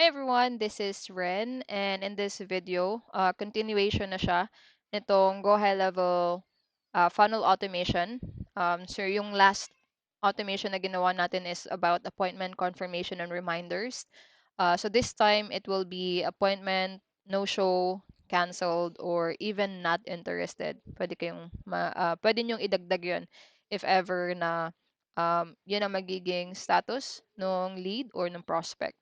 Hi everyone, this is Ren, and in this video, continuation na siya nitong Go High Level Funnel Automation. So yung last automation na ginawa natin is about appointment confirmation and reminders. So this time, it will be appointment, no-show, canceled, or even not interested. Pwede nyong idagdag yun if ever na yun ang magiging status ng lead or ng prospect.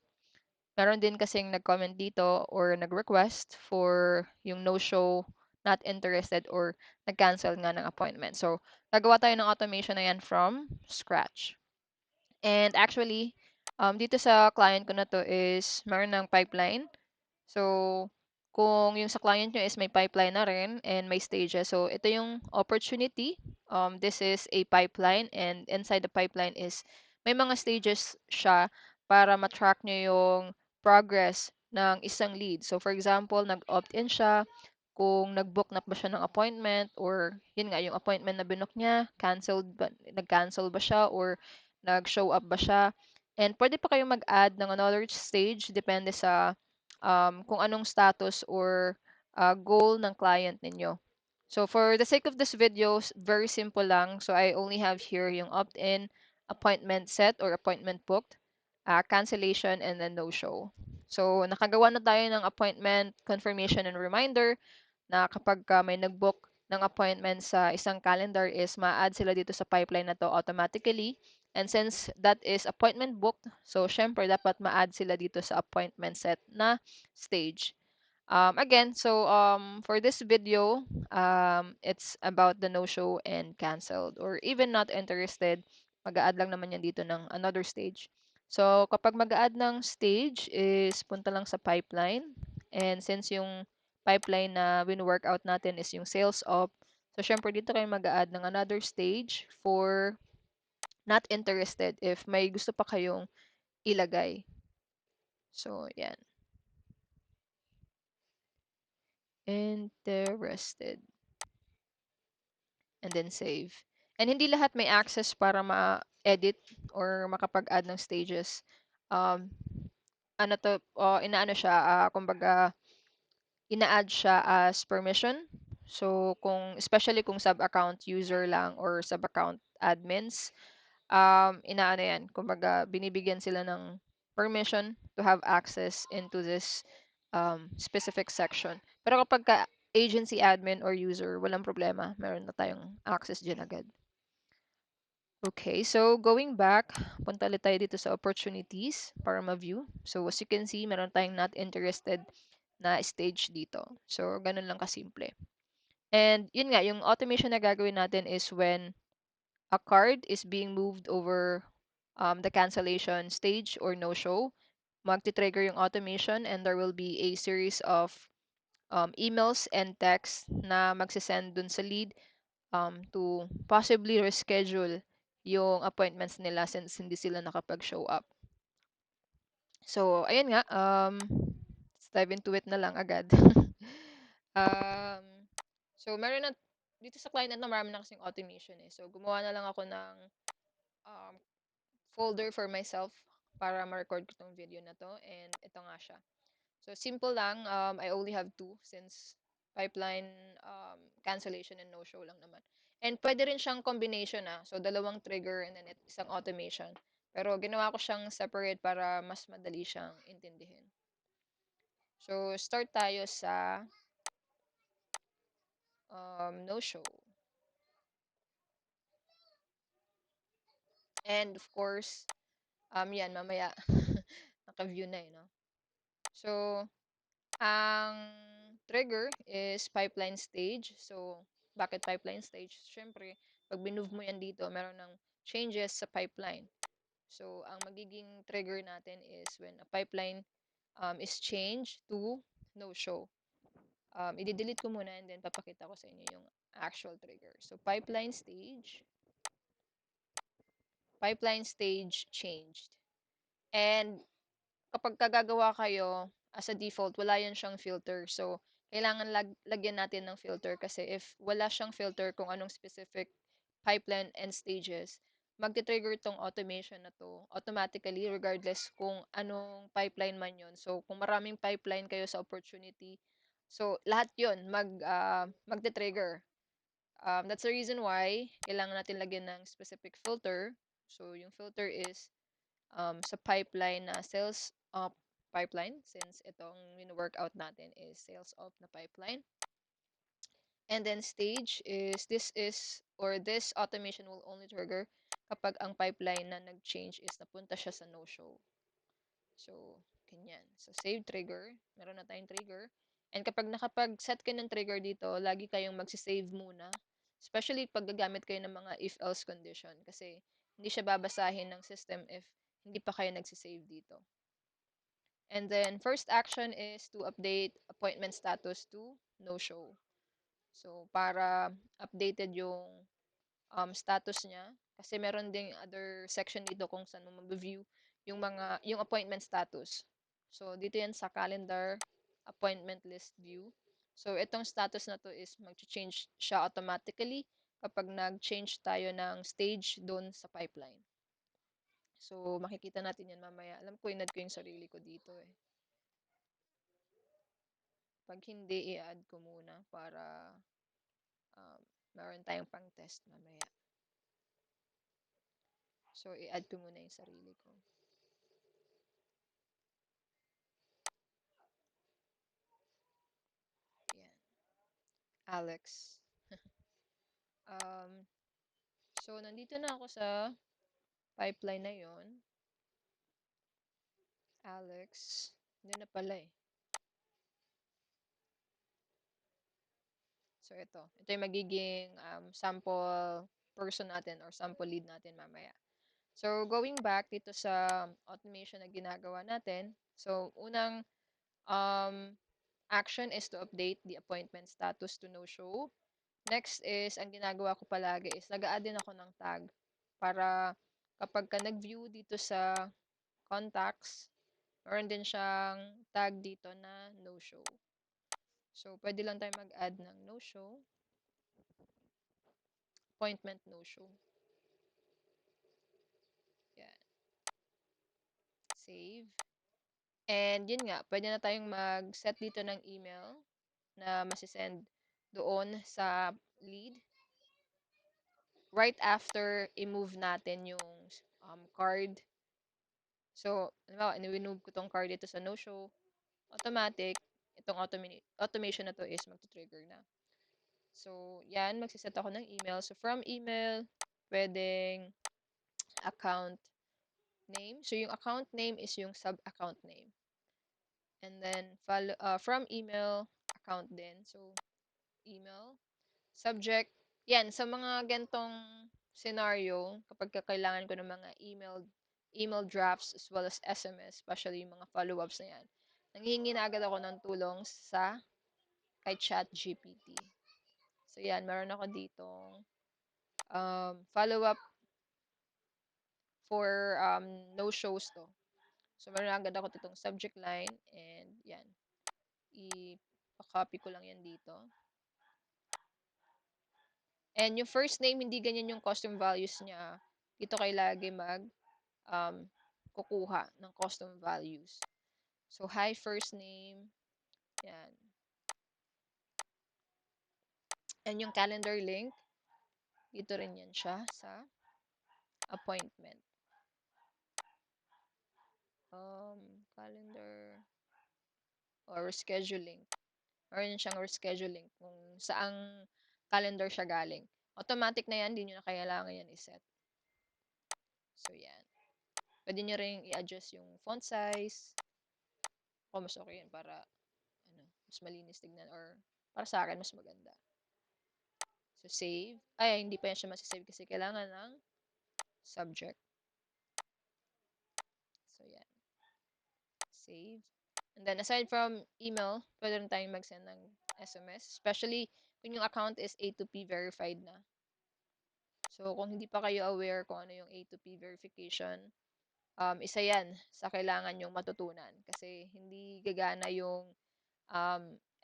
Meron din kasing nag-comment dito or nag-request for yung no-show, not interested, or nag-cancel nga ng appointment. So, gagawa tayo ng automation na yan from scratch. And actually, dito sa client ko na to is meron ng pipeline. So, kung yung sa client nyo is may pipeline na rin and may stages. So, ito yung opportunity. This is a pipeline and inside the pipeline is may mga stages siya para ma-track nyo yung progress ng isang lead. So, for example, nag-opt-in siya, kung nag-book na ba siya ng appointment or yun nga, yung appointment na binook niya, nag-cancel ba siya or nag-show up ba siya. And pwede pa kayong mag-add ng another stage depende sa kung anong status or goal ng client ninyo. So for the sake of this video, very simple lang. So I only have here yung opt-in, appointment set or appointment booked, cancellation, and then no-show. So nakagawa na tayo ng appointment confirmation and reminder na kapag may nag-book ng appointment sa isang calendar is ma-add sila dito sa pipeline na to automatically. And since that is appointment booked, so syempre dapat ma-add sila dito sa appointment set na stage. For this video, it's about the no-show and canceled or even not interested. Mag-a-add lang naman yan dito ng another stage. So, kapag mag-a-add ng stage is punta lang sa pipeline. And since yung pipeline na win-workout natin is yung sales op, so syempre dito kayo mag-a-add ng another stage for not interested if may gusto pa kayong ilagay. So, yan. Interested. And then save. And hindi lahat may access para ma-edit or makapag-add ng stages. Um, inaano siya, kumbaga, ina-add siya as permission. So, especially kung sub-account user lang or sub-account admins, inaano yan, kumbaga, binibigyan sila ng permission to have access into this specific section. Pero kapag agency admin or user, walang problema. Meron na tayong access dyan agad. Okay, so going back, punta ulit tayo dito sa opportunities para ma-view. So as you can see, meron tayong not interested na stage dito. So ganun lang kasimple. And yun nga, yung automation na gagawin natin is when a card is being moved over the cancellation stage or no-show, magti-trigger yung automation and there will be a series of emails and texts na magsisend dun sa lead to possibly reschedule yung appointments nila since hindi sila nakapag-show up. So, ayun nga, let's dive into it na lang agad. um, so, meron na, dito sa client na marami na kasing automation eh. So, gumawa na lang ako ng um, folder for myself para ma-record ko tong video na to. And ito nga siya. So, simple lang. I only have two since pipeline, cancellation, and no-show lang naman. And pwede rin siyang combination So, dalawang trigger and then isang automation. Pero ginawa ko siyang separate para mas madali siyang intindihin. So, start tayo sa no-show. And of course, yan, mamaya naka-view na no? So, ang trigger is pipeline stage. So, bakit pipeline stage? Siyempre, pag binove mo yan dito, meron ng changes sa pipeline. So, ang magiging trigger natin is when a pipeline is changed to no-show. I-delete ko muna and then papakita ko sa inyo yung actual trigger. So, pipeline stage changed. And kapag kagagawa kayo, as a default, wala yan siyang filter. So, kailangan lagyan natin ng filter kasi if wala siyang filter kung anong specific pipeline and stages, magti-trigger 'tong automation na 'to automatically regardless kung anong pipeline man 'yon. So, kung maraming pipeline kayo sa opportunity, so lahat 'yon magti-trigger. That's the reason why kailangan natin lagyan ng specific filter. So, yung filter is sa pipeline na sales up pipeline since itong wino-workout natin is sales up na pipeline. And then stage is this automation will only trigger kapag ang pipeline na nag-change is napunta siya sa no-show. So, ganyan. So, save trigger. Meron na tayong trigger. And kapag nakapag-set ka ng trigger dito, lagi kayong magsisave muna. Especially pag gagamit kayo ng mga if-else condition. Kasi hindi siya babasahin ng system if hindi pa kayo nagsisave dito. And then, first action is to update appointment status to no-show. So, para updated yung status niya. Kasi meron ding other section dito kung saan mo ma-view yung appointment status. So, dito yan sa calendar, appointment list view. So, itong status na to is mag-change siya automatically kapag nag-change tayo ng stage doon sa pipeline. So, makikita natin yan mamaya. Alam ko, inad ko yung sarili ko dito eh. Pag hindi, i-add ko muna para meron tayong pang-test mamaya. So, i-add ko muna yung sarili ko. Yan. Alex. So, nandito na ako sa pipeline na yon. Alex. Hindi na pala eh. So, ito. Ito yung magiging sample person natin or sample lead natin mamaya. So, going back dito sa automation na ginagawa natin. So, unang action is to update the appointment status to no-show. Next is, ang ginagawa ko palagi is nag-a-add din ako ng tag para kapag ka nag-view dito sa contacts, meron din siyang tag dito na no-show. So, pwede lang tayo mag-add ng no-show. Appointment no-show. Yan. Save. And yun nga, pwede na tayong mag-set dito ng email na masisend doon sa lead. Right after i-move natin yung card. So, halimbawa, ini-remove ko tong card dito sa no-show, automatic, itong automation na to is magto-trigger na. So, yan, magsiset ako ng email. So, from email, pwedeng account name. So, yung account name is yung sub-account name. And then, from email, account din. So, email, subject. Yan, sa mga gantong scenario, kapag kailangan ko ng mga email drafts as well as SMS, especially yung mga follow-ups na yan, nanghihingi na agad ako ng tulong kay ChatGPT. So, yan, meron ako ditong follow-up for no shows to. So, meron agad ako ditong subject line and yan, i-copy ko lang yan dito. And yung first name, hindi ganyan yung custom values niya. Dito kayo lagi kukuha ng custom values. So, hi first name. Yan. And yung calendar link, dito rin yan siya sa appointment. Calendar or scheduling. Meron siyang rescheduling kung saang calendar siya galing. Automatic na yan, hindi nyo na kailangan yan iset. So, yan. Pwede nyo rin i-adjust yung font size. O, mas okay yan para mas malinis tignan or para sa akin, mas maganda. So, save. Ay, hindi pa yan siya masisave kasi kailangan ng subject. So, yan. Save. And then, aside from email, pwede rin tayong mag-send ng SMS. Especially, kung yung account is A2P verified na. So, kung hindi pa kayo aware kung ano yung A2P verification, isa yan sa kailangan yung matutunan. Kasi, hindi gagana yung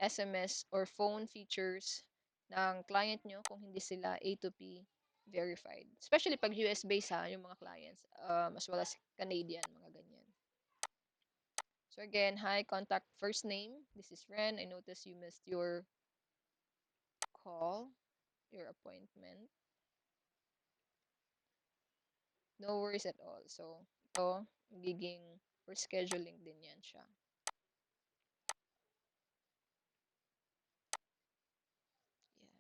SMS or phone features ng client nyo kung hindi sila A2P verified. Especially pag US-based ha, yung mga clients, as well as Canadian, mga ganyan. So again, hi, contact first name. This is Ren. I noticed you missed your call, your appointment. No worries at all. So, ito, magiging rescheduling din yan siya. Yan.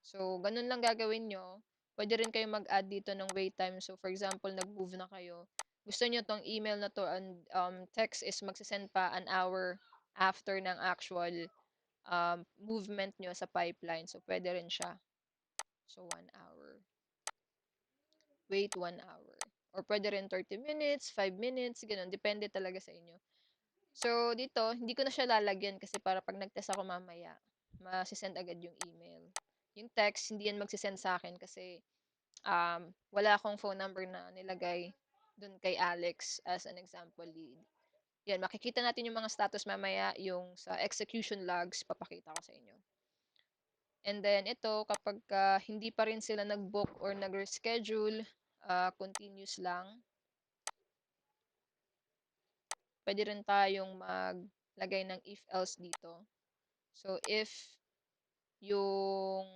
So, ganun lang gagawin nyo. Pwede rin kayo mag-add dito ng wait time. So, for example, nag-move na kayo. Gusto nyo tong email na to and text is magsisend pa an hour after ng actual movement nyo sa pipeline. So, pwede rin siya. So, 1 hour. Wait 1 hour. Or pwede rin 30 minutes, 5 minutes, ganun. Depende talaga sa inyo. So, dito, hindi ko na siya lalagyan kasi para pag nag-test ako mamaya, masisend agad yung email. Yung text, hindi yan magsisend sa akin kasi wala akong phone number na nilagay dun kay Alex as an example lead. Yan, makikita natin yung mga status mamaya, yung sa execution logs, papakita ko sa inyo. And then, ito, kapag hindi pa rin sila nag-book or nag-reschedule, continuous lang, pwede rin tayong maglagay ng if-else dito. So, if yung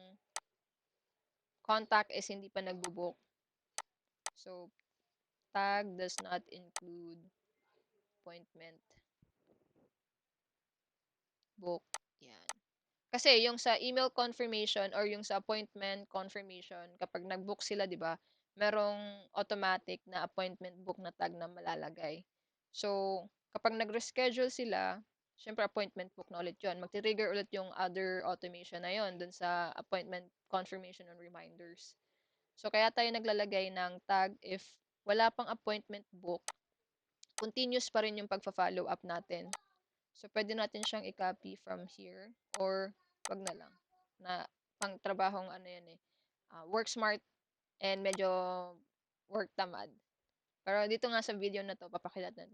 contact is hindi pa nagbo-book, so, tag does not include appointment book. Yan. Kasi yung sa email confirmation or yung sa appointment confirmation, kapag nag-book sila, di ba, merong automatic na appointment book na tag na malalagay. So, kapag nag-reschedule sila, syempre appointment book na ulit yun. Mag-trigger ulit yung other automation na yun dun sa appointment confirmation and reminders. So, kaya tayo naglalagay ng tag if wala pang appointment book, continuous pa rin yung pagfa-follow up natin. So, pwede natin siyang i-copy from here or wag na lang. Na pang trabahong ano yan eh. Work smart and medyo work tamad. Pero dito nga sa video na to, papakita natin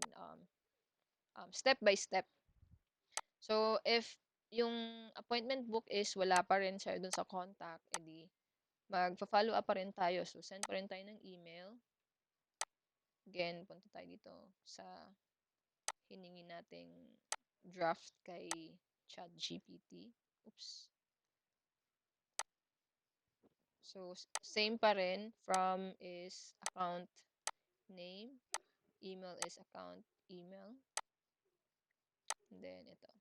step by step. So, if yung appointment book is wala pa rin siya dun sa contact, edi magpa-follow up pa rin tayo. So, send pa rin tayo ng email. Again, punta tayo dito sa hiningi nating draft kay ChatGPT. Oops. So, same pa rin. From is account name. Email is account email. And then, ito.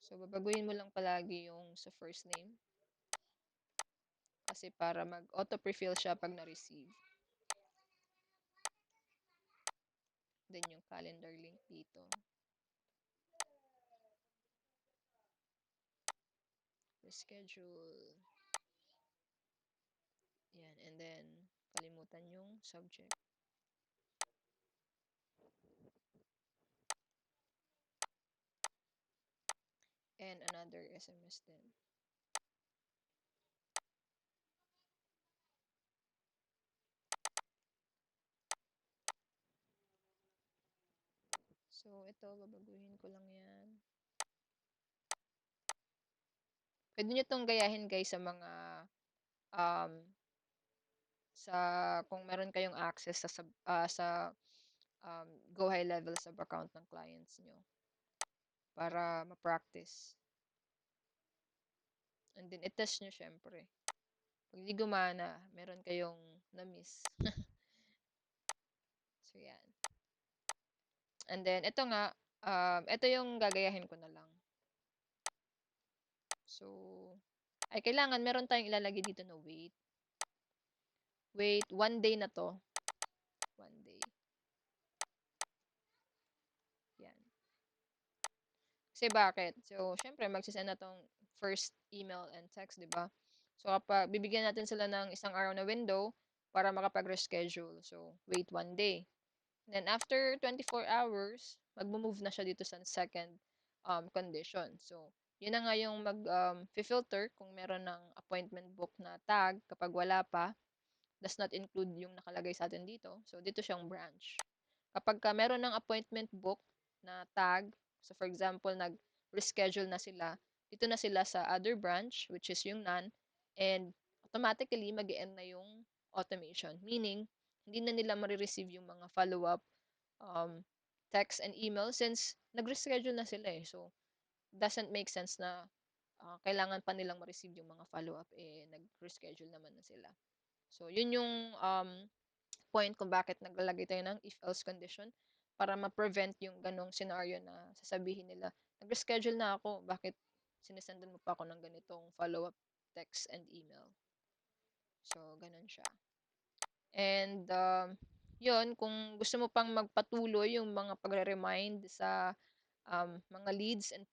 So, babaguhin mo lang palagi yung sa first name. Kasi para mag-auto-prefill siya pag na-receive. Then, yung calendar link dito. Reschedule. Yan. And then, kalimutan yung subject. And another SMS din. So, ito, babaguhin ko lang yan. Pwede nyo itong gayahin guys sa mga um, sa kung meron kayong access sa Go High Level sub account ng clients nyo para ma-practice. And then, i-test nyo syempre. Pag hindi gumana, meron kayong na-miss. So, yan. And then, ito nga, ito yung gagayahin ko na lang. So, ay kailangan meron tayong ilalagay dito na wait. Wait, 1 day na to. 1 day. Yan. Kasi bakit? So, syempre, magsisend na tong first email and text, di ba? So, kapag bibigyan natin sila ng isang araw na window para makapag-reschedule. So, wait 1 day. Then, after 24 hours, mag-move na siya dito sa second condition. So, yun na nga yung mag-filter kung meron ng appointment book na tag. Kapag wala pa, does not include yung nakalagay sa atin dito. So, dito siyang branch. Kapag meron ng appointment book na tag, so for example, nag-reschedule na sila, dito na sila sa other branch, which is yung none, and automatically mag-e-end na yung automation. Meaning, hindi na nila marireceive yung mga follow-up um, text and email since nag-reschedule na sila eh. So, doesn't make sense na kailangan pa nilang ma-receive yung mga follow-up eh nag-reschedule naman na sila. So, yun yung point kung bakit naglalagay tayo ng if-else condition para ma-prevent yung ganong scenario na sasabihin nila, nag-reschedule na ako, bakit sinisendan mo pa ako ng ganitong follow-up text and email? So, ganon siya. And, yun, kung gusto mo pang magpatuloy yung mga pagre-remind sa mga leads and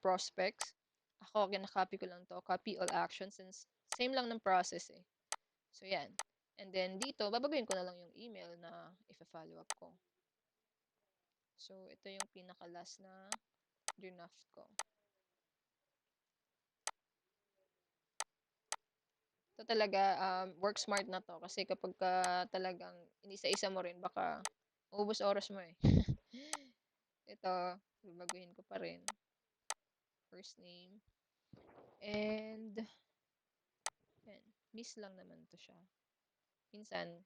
prospects, ako, kinakopy ko lang to, copy all actions since same lang ng process eh. So, yan. And then, dito, babaguhin ko na lang yung email na ifa-follow up ko. So, ito yung pinaka-last na draft ko. Ito talaga, work smart na to. Kasi kapag talagang inisa-isa mo rin, baka ubos oras mo eh. Ito, babaguhin ko pa rin. First name. And, yan. Miss lang naman to siya. Minsan,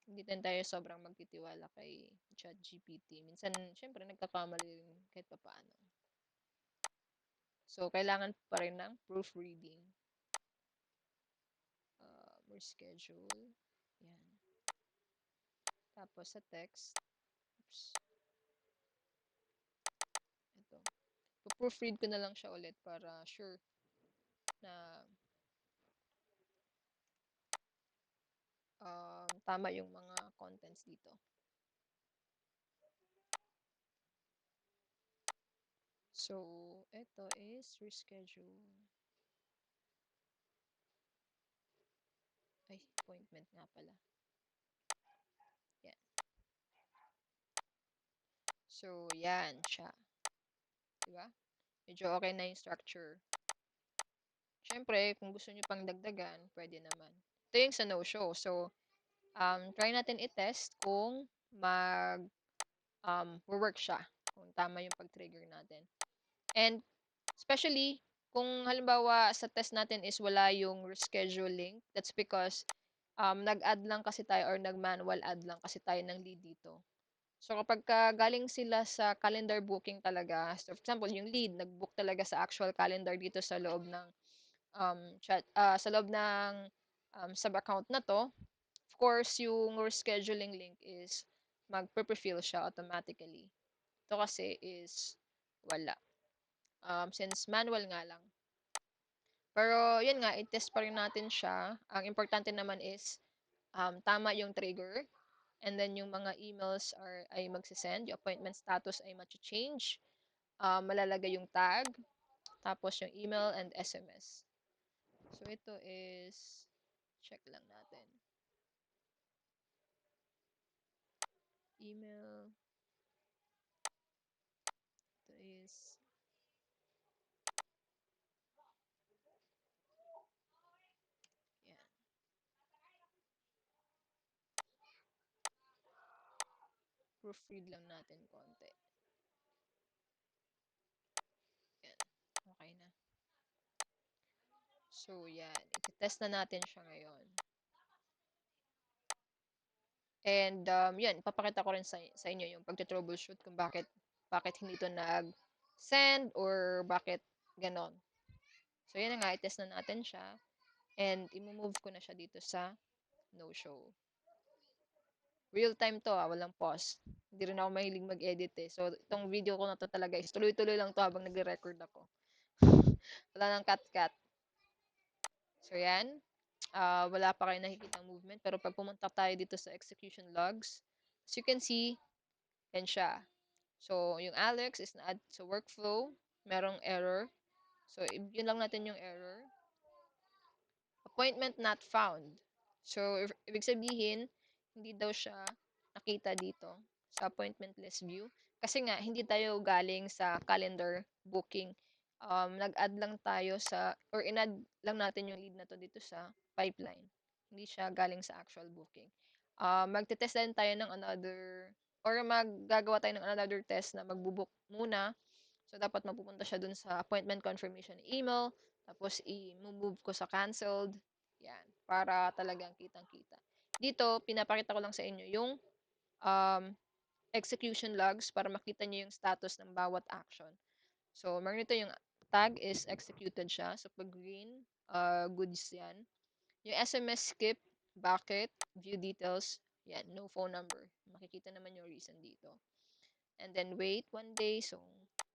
hindi din tayo sobrang magtitiwala kay ChatGPT. Minsan, syempre, nagkakamali rin kahit pa paano. So, kailangan pa rin ng proofreading. More schedule. Yan. Tapos, sa text. Oops. Ito. Proofread ko na lang siya ulit para sure na tama yung mga contents dito. So, ito is reschedule. Ay, appointment nga pala. Yan. So, yan siya. Diba? Medyo okay na yung structure. Siyempre, kung gusto nyo pang dagdagan, pwede naman. Ito yung sa no-show. So, try natin i-test kung work siya. Kung tama yung pag-trigger natin. And, especially, kung halimbawa sa test natin is wala yung reschedule link, that's because nag-add lang kasi tayo or nag-manual add lang kasi tayo ng lead dito. So, kapag galing sila sa calendar booking talaga, so for example, yung lead, nag-book talaga sa actual calendar dito sa loob ng sa loob ng sub-account na to, of course, yung rescheduling link is mag-pre-fill siya automatically. Ito kasi is wala. Since manual nga lang. Pero, yun nga, i-test pa rin natin siya. Ang importante naman is tama yung trigger. And then, yung mga emails ay magsisend. Yung appointment status ay change. Malalagay yung tag. Tapos, yung email and SMS. So, ito is, check lang natin. Email. Ito is, yan. Proofread lang natin konti. Yan. Okay na. So, yan. I-test na natin siya ngayon. And, yan. Papakita ko rin sa inyo yung pag-troubleshoot kung bakit hindi ito nag-send or bakit ganon. So, yan na nga. I-test na natin siya. And, i-move ko na siya dito sa no-show. Real time to walang pause. Hindi rin ako mahilig mag-edit eh. So, itong video ko na to talaga is tuloy-tuloy lang to habang nagre-record ako. Wala nang cut-cut. So, yan. Wala pa kayo nakikita movement. Pero pag pumunta tayo dito sa execution logs, as you can see, yan siya. So, yung Alex is na-add sa workflow. Merong error. So, yun lang natin yung error. Appointment not found. So, ibig sabihin, hindi daw siya nakita dito sa appointment list view. Kasi nga, hindi tayo galing sa calendar booking. Nag-add lang tayo or in-add lang natin yung lead na to dito sa pipeline. Hindi siya galing sa actual booking. Magte-test din tayo ng or maggagawa tayo ng another test na magbubook muna. So, dapat mapupunta siya dun sa appointment confirmation email. Tapos, i-move ko sa canceled. Yan, para talagang kitang-kita. Dito, pinapakita ko lang sa inyo yung um, execution logs para makita nyo yung status ng bawat action. So, meron ito yung tag is executed siya. So, pag green, goods yan. Yung SMS skip, bakit, view details, yan, no phone number. Makikita naman yung reason dito. And then wait 1 day. So,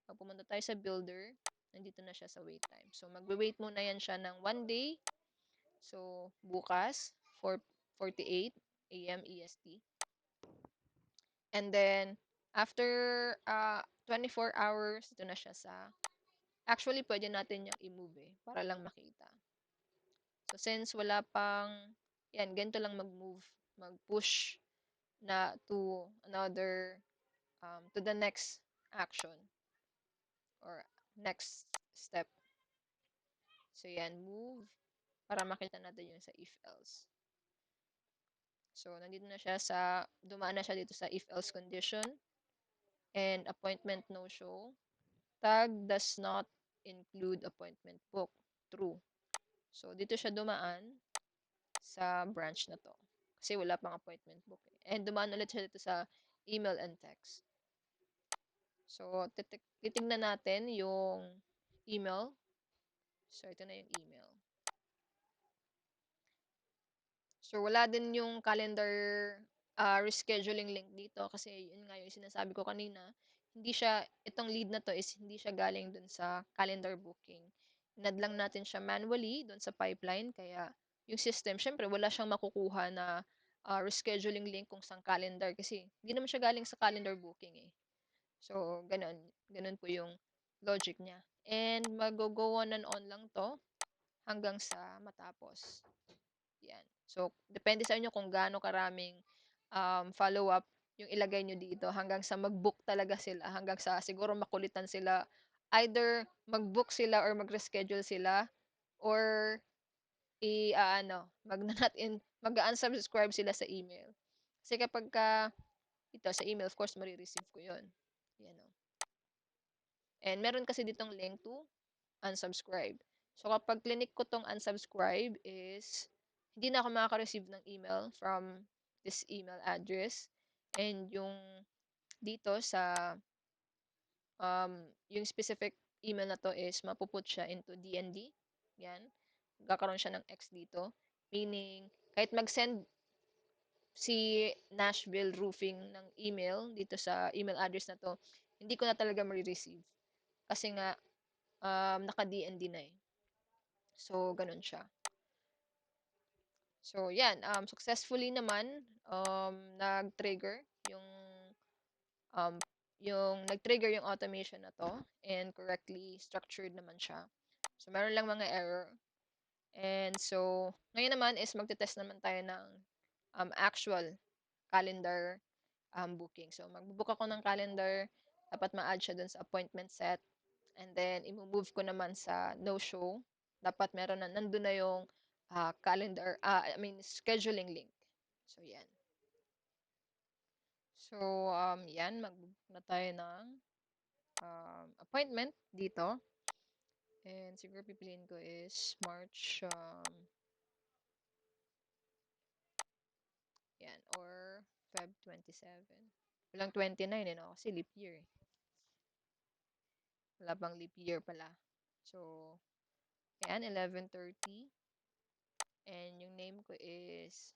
pag pumunta tayo sa builder, nandito na siya sa wait time. So, magwe-wait muna yan siya ng 1 day. So, bukas, 4:48 a.m. EST. And then, after 24 hours, ito na siya sa... Actually, pwede natin yung i-move para lang makita. So, since wala pang... Yan, ganito lang mag-move. Mag-push na to another... to the next action or next step. So, yan, move para makita natin yung sa if-else. So, nandito na siya sa... Dumaan na siya dito sa if-else condition. And appointment no-show. Tag does not include appointment book. True. So, dito siya dumaan sa branch na to. Kasi wala pang appointment book. And dumaan ulit siya dito sa email and text. So, titignan natin yung email. So, ito na yung email. So, wala din yung calendar rescheduling link dito kasi yun nga yung sinasabi ko kanina, hindi siya, itong lead na to is hindi siya galing dun sa calendar booking. Inad lang natin siya manually dun sa pipeline kaya yung system, syempre wala siyang makukuha na rescheduling link kung sang calendar kasi hindi naman siya galing sa calendar booking eh. So, ganun. Ganun po yung logic niya. And mag-go on and on lang to hanggang sa matapos. Yan. So, depende sa inyo kung gaano karaming follow-up yung ilagay nyo dito hanggang sa mag-book talaga sila, hanggang sa siguro makulitan sila. Either mag-book sila or mag-reschedule sila or mag-not in, mag-unsubscribe sila sa email. Kasi kapag ito sa email, of course, marireceive ko yun. Yan o. And meron kasi ditong link to unsubscribe. So, kapag clinic ko tong unsubscribe is, hindi na ako makaka-receive ng email from this email address. And yung dito sa, yung specific email na to is mapuput siya into DND. Yan. Kakaroon siya ng X dito. Meaning, kahit mag-send si Nashville Roofing ng email dito sa email address na to, hindi ko na talaga ma-receive. Kasi nga, naka-DND na eh. So, ganun siya. So, yan. Successfully naman, nag-trigger um, nag-trigger yung automation na to and correctly structured naman siya. So, meron lang mga error. And so, ngayon naman is magte-test naman tayo ng actual calendar booking. So, magbubook ako ng calendar. Dapat ma-add siya dun sa appointment set. And then, i-move ko naman sa no-show. Dapat meron na, nandun na yung scheduling link. So, yan. So, yan, mag-book na tayo ng appointment dito. And siguro pipiliin ko is March, yan, or Feb 27. Walang 29 eh, no? Kasi leap year eh. Wala bang leap year pala. So, yan, 11:30. And yung name ko is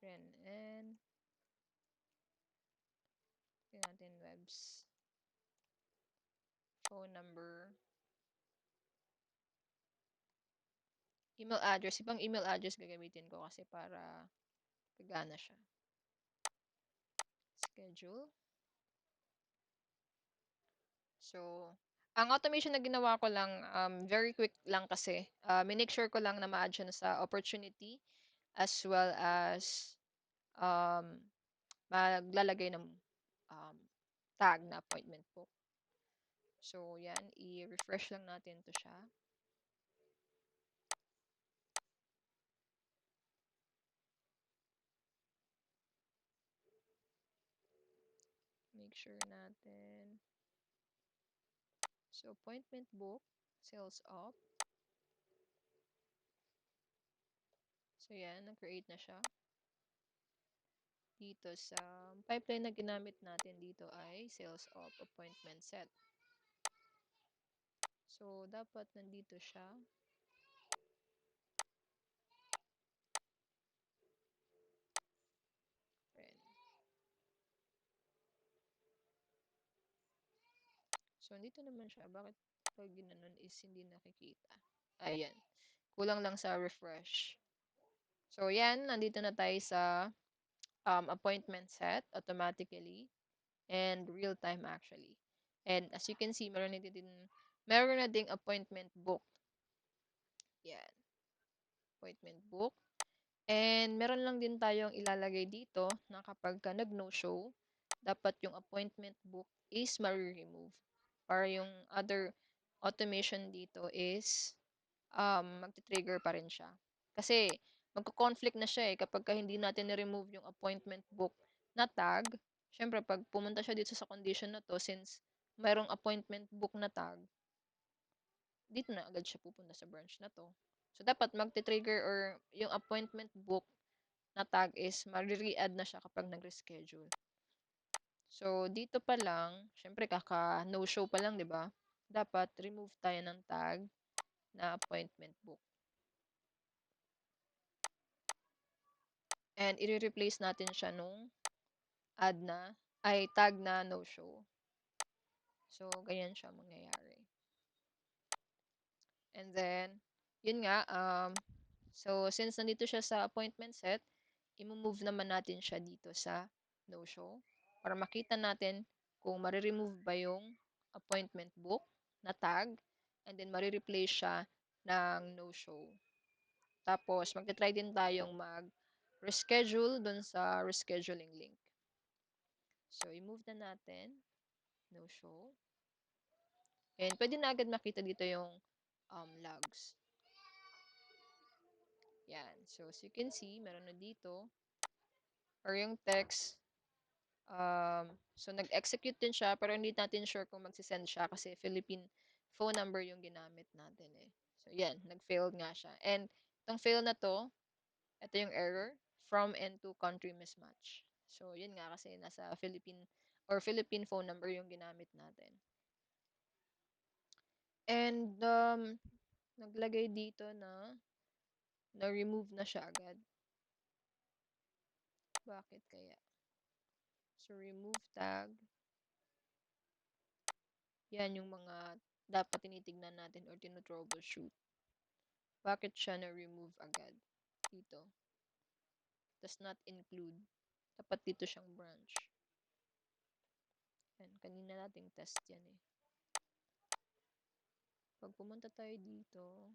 Ren. And tingnan natin webs. Phone number. Email address. Ibang email address gagamitin ko kasi para gagana siya. Schedule. So, ang automation na ginawa ko lang, very quick lang kasi. Minake sure ko lang na ma-add siya sa opportunity as well as um, maglalagay ng tag na appointment book. So, yan. I-refresh lang natin to siya. Make sure natin. So, appointment book, sales up. So, yan, nag-create na siya. Dito sa pipeline na ginamit natin dito ay sales of appointment set. So, dapat nandito siya. Friend. So, nandito naman siya. Bakit pag ginanon is hindi nakikita? Ayan. Kulang lang sa refresh. So, yan. Nandito na tayo sa appointment set automatically and real time actually. And as you can see, meron na ding appointment book. Yan. Appointment book. And meron lang din tayong ilalagay dito na kapag ka nag-no-show, dapat yung appointment book is ma-remove. Para yung other automation dito is magti-trigger pa rin siya. Kasi magko-conflict na siya kapag ka hindi natin ni-remove yung appointment book na tag. Syempre, pag pumunta siya dito sa condition na to, since mayroong appointment book na tag, dito na agad siya pupunta sa branch na to. So, dapat magti-trigger or yung appointment book na tag is mag-re-add na siya kapag nag-reschedule. So, dito pa lang, syempre kaka-no-show pa lang, di ba? Dapat remove tayo ng tag na appointment book. And i-replace natin siya nung tag na no-show. So, ganyan siya mangyayari. And then, yun nga, so since nandito siya sa appointment set, i-move naman natin siya dito sa no-show para makita natin kung mariremove ba yung appointment book na tag and then marireplace siya ng no-show. Tapos, magta-try din tayong mag-reschedule dun sa rescheduling link. So, i-move na natin. No-show. And pwede na agad makita dito yung logs. Yan. So, as you can see, meron na dito. Or yung text. So, nag-execute din siya, pero hindi natin sure kung magsisend siya kasi Philippine phone number yung ginamit natin eh. So, yan. Nag-failed nga siya. And, itong fail na to, ito yung error, from and to country mismatch. So, yun nga kasi nasa Philippine phone number yung ginamit natin. And, naglagay dito na na-remove na siya agad. Bakit kaya? So, remove tag. Yan yung mga dapat tinitignan natin or tinotroubleshoot. Bakit siya na-remove agad? Dito. Does not include. Dapat dito siyang branch. Yan. Kanina nating test yan eh. Pag pumunta tayo dito,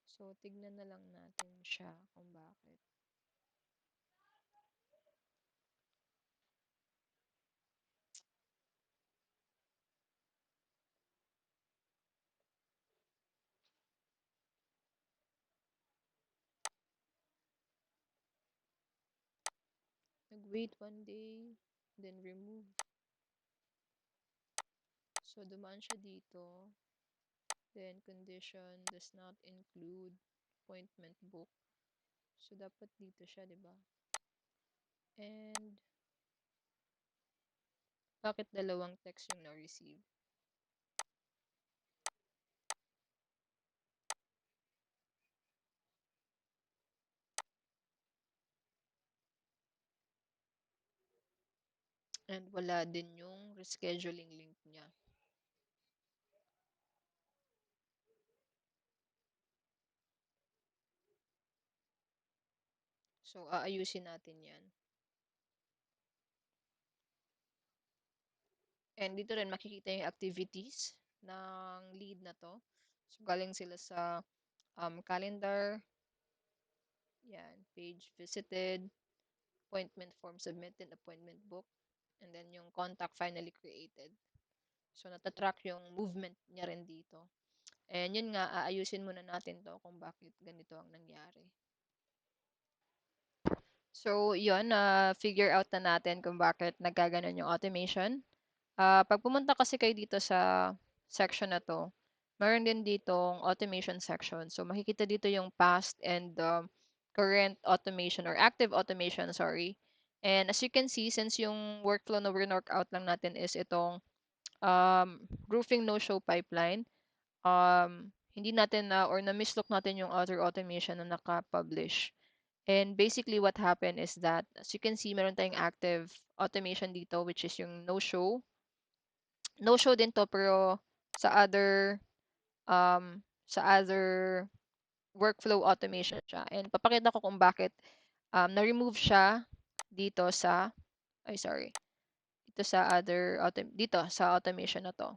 so, tignan na lang natin siya kung bakit. Nag-wait one day, then remove. So, dumaan siya dito. Then, condition does not include appointment book. So, dapat dito siya, di ba? And, bakit dalawang text yung na-receive? And, wala din yung rescheduling link niya. So, aayusin natin yan. And, dito rin makikita yung activities ng lead na to. So, galing sila sa calendar. Yan, page visited, appointment form submitted, appointment book, and then yung contact finally created. So, natatrack yung movement niya rin dito. And yun nga, aayusin muna natin to kung bakit ganito ang nangyari. So, yun, figure out na natin kung bakit nagkaganon yung automation. Pag pumunta kasi kayo dito sa section na 'to, meron din ditong automation section. So, makikita dito yung past and current automation or active automation, sorry. And as you can see, since yung workflow na work out lang natin is itong roofing no-show pipeline, hindi natin na or na-mislook natin yung other automation na naka-publish. And basically what happened is that, as you can see, meron tayong active automation dito, which is yung no-show. No-show din to, pero sa other, sa other workflow automation siya. And papakita ko kung bakit na-remove siya dito sa, ay sorry, dito sa automation na to.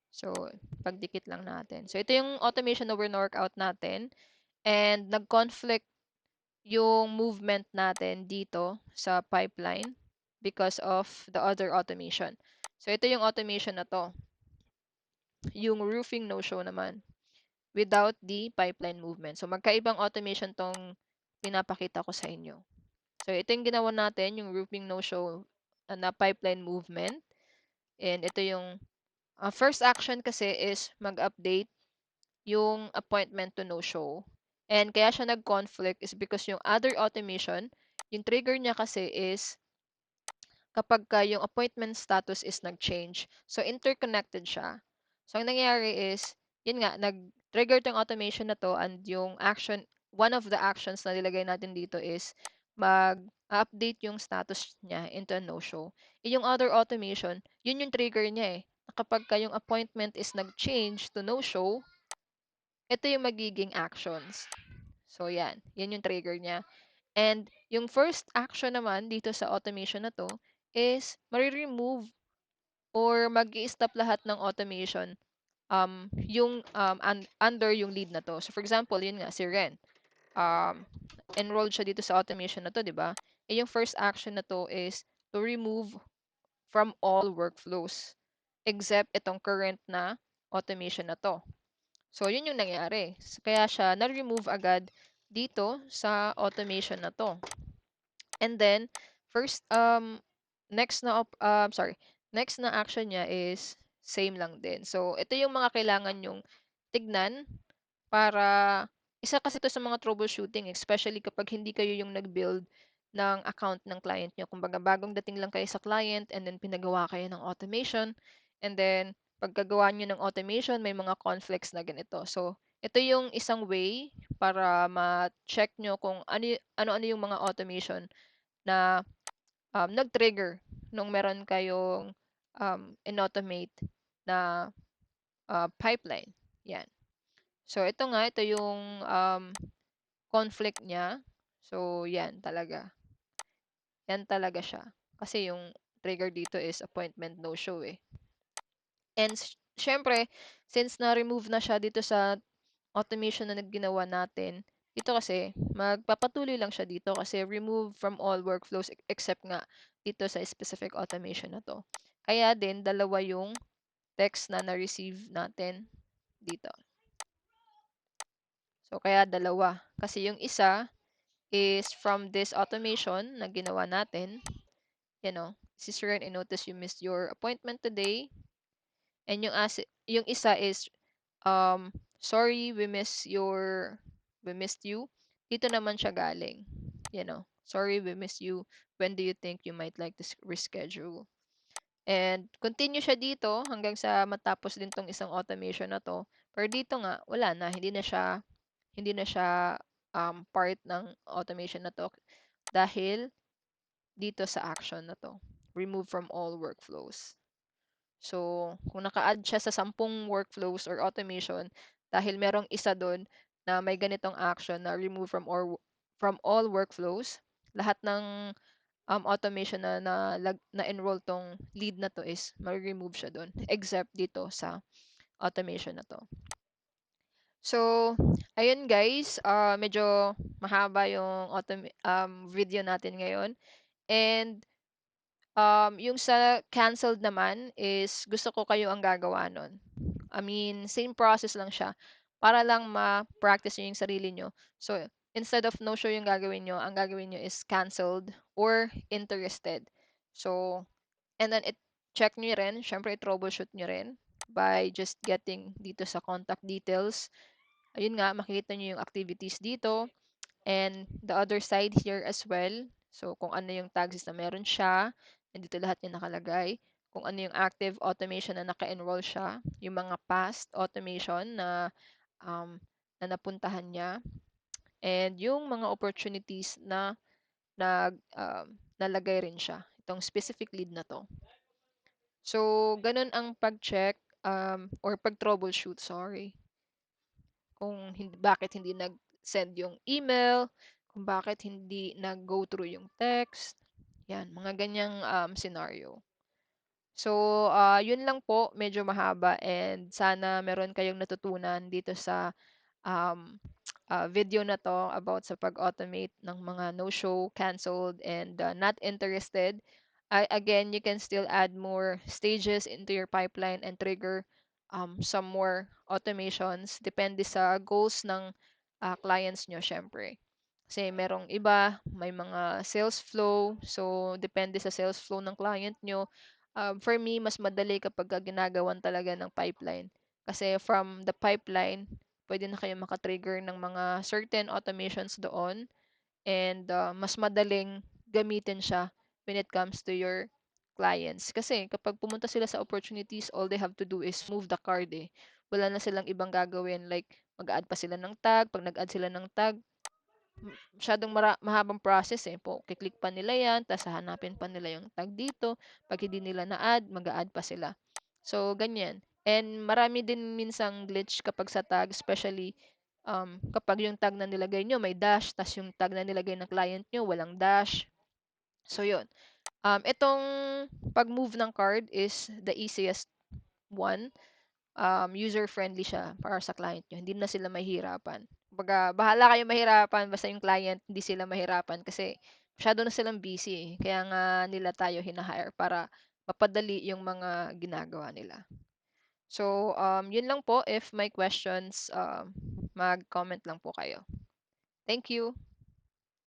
So, pagdikit lang natin. So, ito yung automation na work out natin. And nag-conflict yung movement natin dito sa pipeline because of the other automation. So, ito yung automation na to. Yung roofing no-show naman without the pipeline movement. So, magkaibang automation tong pinapakita ko sa inyo. So, ito yung ginawa natin, yung roofing no-show na pipeline movement. And ito yung first action kasi is mag-update yung appointment to no-show. And kaya siya nag-conflict is because yung other automation, yung trigger niya kasi is kapag yung appointment status is nag-change. So, interconnected siya. So, ang nangyayari is, yun nga, nag-trigger tong automation na to and yung action, one of the actions na nilagay natin dito is mag-update yung status niya into a no-show. Yung other automation, yun yung trigger niya eh. Kapag yung appointment is nag-change to no-show, ito yung magiging actions. So, yan. Yan yung trigger niya. And yung first action naman dito sa automation na to is remove or mag-i-stop lahat ng automation yung under yung lead na to. So, for example, yun nga, si Ren. Um, enrolled siya dito sa automation na to, di ba? Eh, yung first action na to is to remove from all workflows except itong current na automation na to. So, yun yung nangyari. Kaya siya na-remove agad dito sa automation na to. And then, first, next na action niya is same lang din. So, ito yung mga kailangan yung tignan para, isa kasi ito sa mga troubleshooting, especially kapag hindi kayo yung nag-build ng account ng client nyo. Kumbaga, bagong dating lang kayo sa client and then pinagawa kayo ng automation. And then, pagkagawa nyo ng automation, may mga conflicts na ganito. So, ito yung isang way para ma-check nyo kung ano-ano yung mga automation na nag-trigger nung meron kayong in-automate na pipeline. Yan. So, ito yung conflict niya. So, yan talaga. Yan talaga siya. Kasi yung trigger dito is appointment no-show eh. And syempre, since na-remove na siya dito sa automation na ginawa natin, dito kasi, magpapatuloy lang siya dito kasi remove from all workflows except nga dito sa specific automation na to. Kaya din, dalawa yung text na na-receive natin dito. So, kaya dalawa. Kasi yung isa is from this automation na ginawa natin. Sister, I notice you missed your appointment today. And yung isa is, sorry, we missed you. Dito naman siya galing. Sorry, we missed you. When do you think you might like to reschedule? And continue siya dito hanggang sa matapos din tong isang automation na to. Pero dito nga, wala na. Hindi na siya part ng automation na to dahil dito sa action na to. Remove from all workflows. So, kung naka-add siya sa 10 workflows or automation, dahil merong isa doon na may ganitong action na remove from all workflows, lahat ng automation na enroll tong lead na to is ma-remove siya doon, except dito sa automation na to. So, ayun guys, medyo mahaba yung video natin ngayon. And yung sa canceled naman is gusto ko kayo ang gagawa nun. I mean, same process lang siya para lang ma-practice nyo yung sarili nyo. So, instead of no show yung gagawin nyo, ang gagawin nyo is canceled or interested. So, and then check nyo rin, syempre troubleshoot nyo rin by just getting dito sa contact details. Ayun nga, makikita nyo yung activities dito and the other side here as well. So, kung ano yung tags na meron siya, nandito lahat yung nakalagay. Kung ano yung active automation na naka-enroll siya, yung mga past automation um, na napuntahan niya, and yung mga opportunities na nalagay rin siya, itong specific lead na to. So, ganun ang pag-check or pag-troubleshoot, sorry. Kung bakit hindi nag-send yung email, kung bakit hindi nag-go through yung text. Yan, mga ganyang scenario. So, yun lang po, medyo mahaba and sana meron kayong natutunan dito sa um, video na to about sa pag-automate ng mga no-show, canceled, and not interested. Again, you can still add more stages into your pipeline and trigger some more automations. Depende sa goals ng clients nyo, syempre. Kasi merong iba, may mga sales flow. So, depende sa sales flow ng client nyo. For me, mas madali kapag ginagawan talaga ng pipeline. Kasi from the pipeline, pwede na kayo maka-trigger ng mga certain automations doon and mas madaling gamitin siya when it comes to your clients. Kasi kapag pumunta sila sa opportunities, all they have to do is move the card eh. Wala na silang ibang gagawin like mag-add pa sila ng tag. Pag nag-add sila ng tag, masyadong mahabang process eh. Po, kiklik pa nila yan, tapos hahanapin pa nila yung tag dito. Pag hindi nila na-add, mag-add pa sila. So, ganyan. And marami din minsang glitch kapag sa tag, especially kapag yung tag na nilagay nyo may dash, tas yung tag na nilagay ng client nyo walang dash. So, yun. Itong pag-move ng card is the easiest one. User-friendly siya para sa client nyo. Hindi na sila mahirapan. Baga, bahala kayo mahirapan, basta yung client, hindi sila mahirapan kasi masyado na silang busy eh. Kaya nga nila tayo hinahire para mapadali yung mga ginagawa nila. So, yun lang po. If may questions, mag-comment lang po kayo. Thank you.